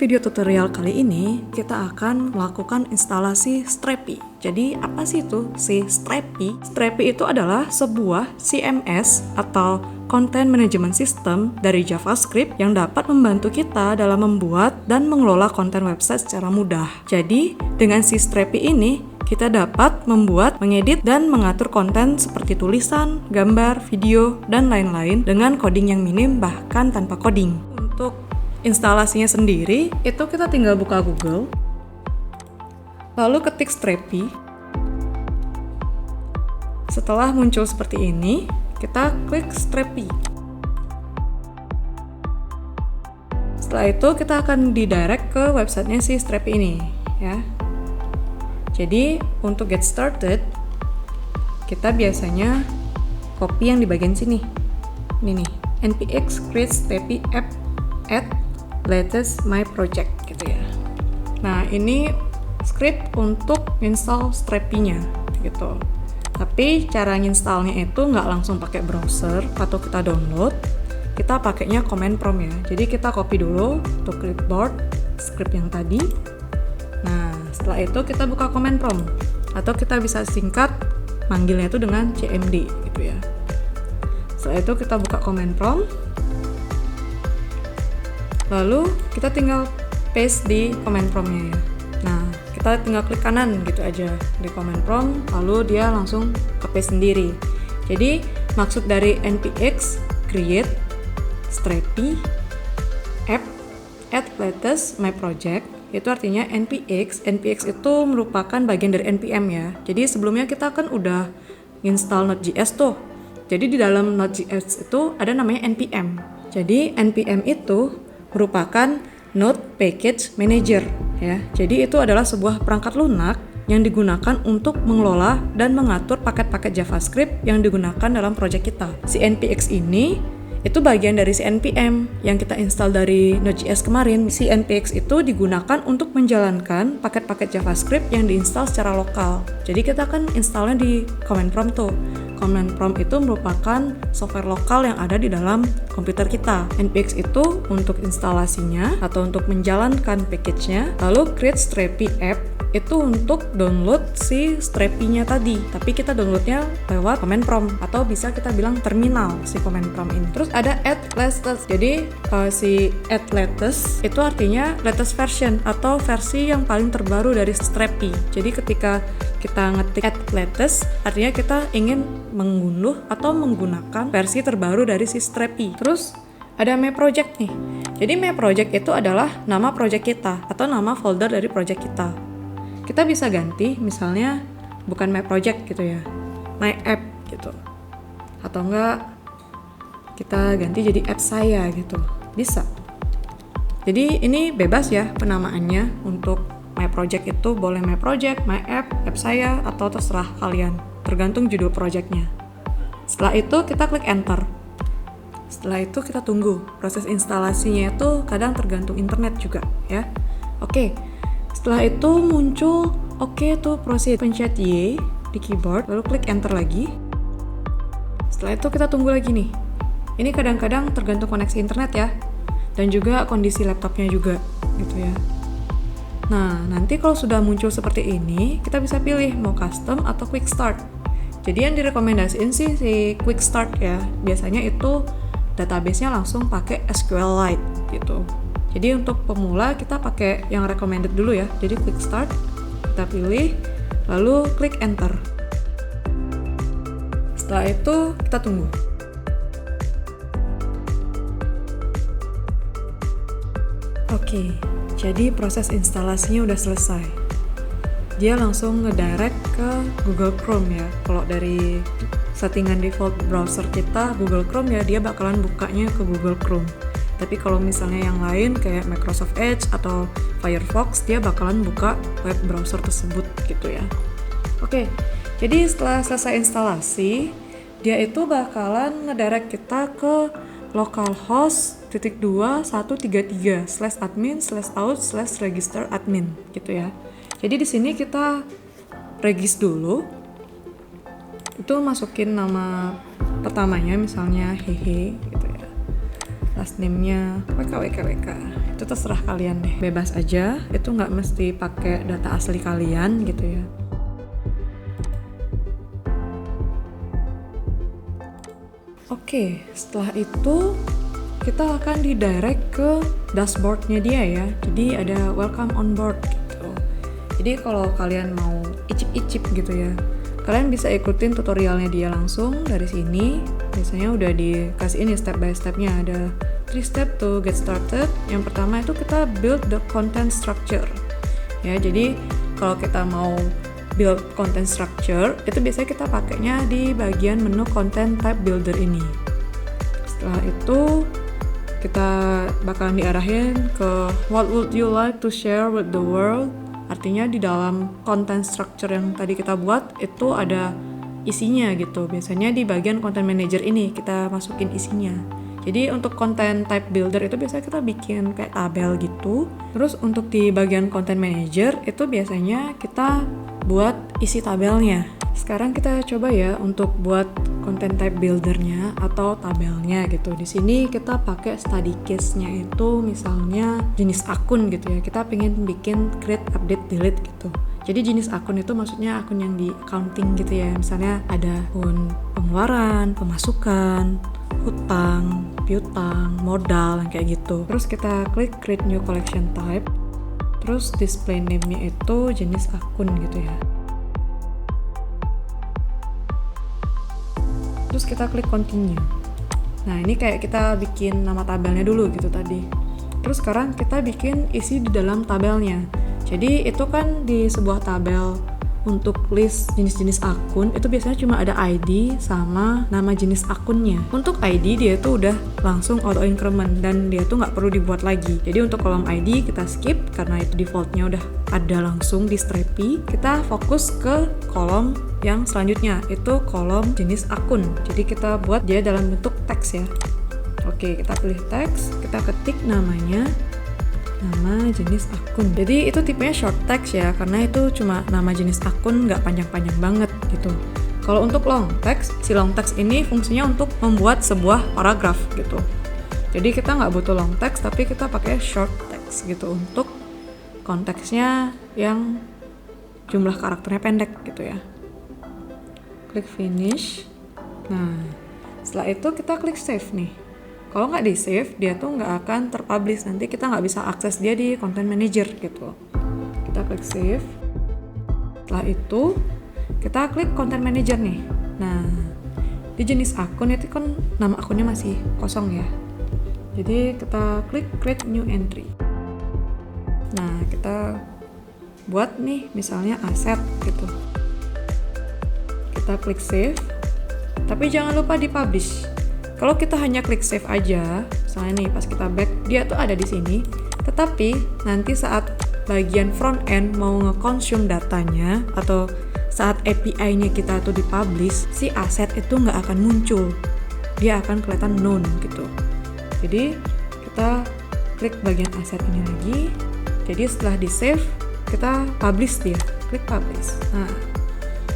Untuk video tutorial kali ini, kita akan melakukan instalasi Strapi. Jadi, apa sih itu si Strapi? Strapi itu adalah sebuah CMS atau Content Management System dari JavaScript yang dapat membantu kita dalam membuat dan mengelola konten website secara mudah. Jadi, dengan si Strapi ini, kita dapat membuat, mengedit, dan mengatur konten seperti tulisan, gambar, video, dan lain-lain dengan coding yang minim bahkan tanpa coding. Untuk instalasinya sendiri, itu kita tinggal buka Google, lalu ketik Strapi. Setelah muncul seperti ini, kita klik Strapi. Setelah itu, kita akan didirect ke websitenya si Strapi ini, ya. Jadi, untuk get started, kita biasanya copy yang di bagian sini. Ini nih, npx create Strapi app at latest my project gitu ya. Nah, ini script untuk install Strapi-nya gitu. Tapi cara installnya itu nggak langsung pakai browser atau kita download. Kita pakainya command prompt ya. Jadi kita copy dulu untuk clipboard script yang tadi. Nah, setelah itu kita buka command prompt atau kita bisa singkat manggilnya itu dengan cmd gitu ya. Setelah itu kita buka command prompt. Lalu kita tinggal paste di command prompt-nya ya. Nah, kita tinggal klik kanan gitu aja di command prompt, lalu dia langsung ke paste sendiri. Jadi, maksud dari npx create Strapi app at latest my project itu artinya npx itu merupakan bagian dari npm ya. Jadi sebelumnya kita kan udah install Node.js tuh. Jadi di dalam Node.js itu ada namanya npm. Jadi npm itu merupakan Node Package Manager ya. Jadi itu adalah sebuah perangkat lunak yang digunakan untuk mengelola dan mengatur paket-paket JavaScript yang digunakan dalam proyek kita. Si npx ini itu bagian dari si npm yang kita install dari Node.js kemarin. Si npx itu digunakan untuk menjalankan paket-paket JavaScript yang diinstal secara lokal. Jadi kita kan installnya di command prompt tuh. Command prompt itu merupakan software lokal yang ada di dalam komputer kita. npx itu untuk instalasinya atau untuk menjalankan package-nya. Lalu create Strapi app itu untuk download si Strapi-nya tadi. Tapi kita downloadnya lewat command prompt atau bisa kita bilang terminal si command prompt ini. Terus ada add latest. Jadi si add latest itu artinya latest version atau versi yang paling terbaru dari Strapi. Jadi ketika kita ngetik add latest, artinya kita ingin mengunduh atau menggunakan versi terbaru dari si Strapi. Terus ada my project nih. Jadi my project itu adalah nama project kita atau nama folder dari project kita. Kita bisa ganti misalnya bukan my project gitu ya, my app gitu. Atau enggak kita ganti jadi app saya gitu. Bisa. Jadi ini bebas ya penamaannya. Untuk my project itu boleh my project, my app, app saya, atau terserah kalian. Tergantung judul projectnya. Setelah itu kita klik enter. Setelah itu kita tunggu. Proses instalasinya itu kadang tergantung internet juga ya. Oke. Setelah itu muncul tuh proceed, pencet Y di keyboard, lalu klik enter lagi. Setelah itu kita tunggu lagi nih. Ini kadang-kadang tergantung koneksi internet ya, dan juga kondisi laptopnya juga gitu ya. Nah, nanti kalau sudah muncul seperti ini, kita bisa pilih mau custom atau quick start. Jadi yang direkomendasiin sih si quick start ya. Biasanya itu database-nya langsung pakai SQLite gitu. Jadi untuk pemula kita pakai yang recommended dulu ya. Jadi quick start, kita pilih, lalu klik enter. Setelah itu kita tunggu. Oke, jadi proses instalasinya udah selesai. Dia langsung ngedirect ke Google Chrome ya. Kalau dari settingan default browser kita Google Chrome ya, dia bakalan bukanya ke Google Chrome. Tapi kalau misalnya yang lain kayak Microsoft Edge atau Firefox, dia bakalan buka web browser tersebut gitu ya. Oke, jadi setelah selesai instalasi, dia itu bakalan ngedirect kita ke localhost 2.133/admin/out/register admin gitu ya. Jadi di sini kita regis dulu. Itu masukin nama pertamanya misalnya hehe gitu ya. last name-nya WK. Itu terserah kalian deh, bebas aja, itu nggak mesti pakai data asli kalian gitu ya. Oke, setelah itu kita akan didirect ke dashboard-nya dia ya. Jadi ada welcome on board gitu. Jadi kalau kalian mau icip-icip gitu ya, kalian bisa ikutin tutorialnya dia langsung dari sini. Biasanya udah dikasih ini step by stepnya, ada 3 step to get started. Yang pertama itu kita build the content structure ya. Jadi kalau kita mau build content structure itu biasanya kita pakainya di bagian menu content type builder ini. Setelah itu kita bakalan diarahin ke what would you like to share with the world. Artinya di dalam content structure yang tadi kita buat itu ada isinya gitu. Biasanya di bagian content manager ini kita masukin isinya. Jadi untuk content type builder itu biasanya kita bikin kayak tabel gitu. Terus untuk di bagian content manager itu biasanya kita buat isi tabelnya. Sekarang kita coba ya untuk buat content type buildernya atau tabelnya gitu. Di sini kita pakai study case-nya itu misalnya jenis akun gitu ya. Kita pengen bikin create, update, delete gitu. Jadi jenis akun itu maksudnya akun yang di accounting gitu ya. Misalnya ada akun pengeluaran, pemasukan, hutang, piutang, modal, yang kayak gitu. Terus kita klik create new collection type. Terus display name-nya itu jenis akun gitu ya. Terus kita klik continue. Nah ini kayak kita bikin nama tabelnya dulu gitu tadi. Terus sekarang kita bikin isi di dalam tabelnya. Jadi itu kan di sebuah tabel untuk list jenis-jenis akun itu biasanya cuma ada ID sama nama jenis akunnya. Untuk ID dia tuh udah langsung auto increment dan dia tuh nggak perlu dibuat lagi. Jadi untuk kolom ID kita skip karena itu defaultnya udah ada langsung di Strapi. Kita fokus ke kolom yang selanjutnya, itu kolom jenis akun. Jadi kita buat dia dalam bentuk teks ya. Oke, kita pilih teks, kita ketik namanya, nama jenis akun. Jadi itu tipenya short text ya, karena itu cuma nama jenis akun, nggak panjang-panjang banget gitu. Kalau untuk long text, si long text ini fungsinya untuk membuat sebuah paragraf gitu. Jadi kita nggak butuh long text, tapi kita pakai short text gitu untuk konteksnya yang jumlah karakternya pendek gitu ya. Klik finish. Nah, setelah itu kita klik save nih. Kalau nggak di save, dia tuh nggak akan terpublish. Nanti kita nggak bisa akses dia di content manager gitu. Kita klik save. Setelah itu, kita klik content manager nih. Nah, di jenis akun itu kan nama akunnya masih kosong ya. Jadi kita klik create new entry. Nah, kita buat nih misalnya aset gitu. Kita klik save. Tapi jangan lupa di publish. Kalau kita hanya klik save aja, misalnya nih pas kita back, dia tuh ada di sini. Tetapi nanti saat bagian front end mau nge-consume datanya atau saat API-nya kita tuh dipublish, si aset itu nggak akan muncul. Dia akan kelihatan known gitu. Jadi kita klik bagian aset ini lagi. Jadi setelah di save, kita publish dia. Klik publish. Nah,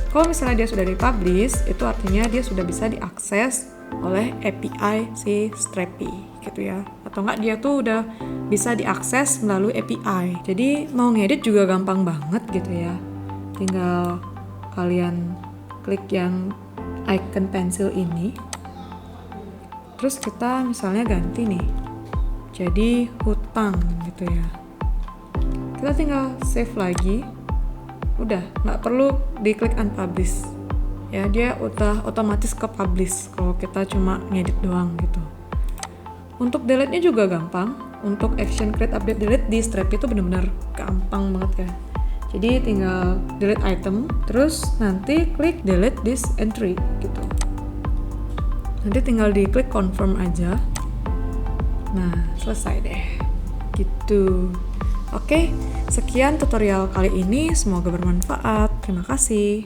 kalau misalnya dia sudah dipublish, itu artinya dia sudah bisa diakses oleh API si Strapi gitu ya, atau enggak dia tuh udah bisa diakses melalui API. Jadi mau ngedit juga gampang banget gitu ya, tinggal kalian klik yang icon pensil ini, terus kita misalnya ganti nih jadi hutang gitu ya. Kita tinggal save lagi, udah nggak perlu diklik unpublish ya, dia udah otomatis ke publish kalau kita cuma ngedit doang gitu. Untuk delete-nya juga gampang. Untuk action create, update, delete di Strapi itu benar-benar gampang banget ya. Jadi tinggal delete item, terus nanti klik delete this entry gitu. Nanti tinggal diklik confirm aja. Nah, selesai deh gitu. Oke, sekian tutorial kali ini, semoga bermanfaat. Terima kasih.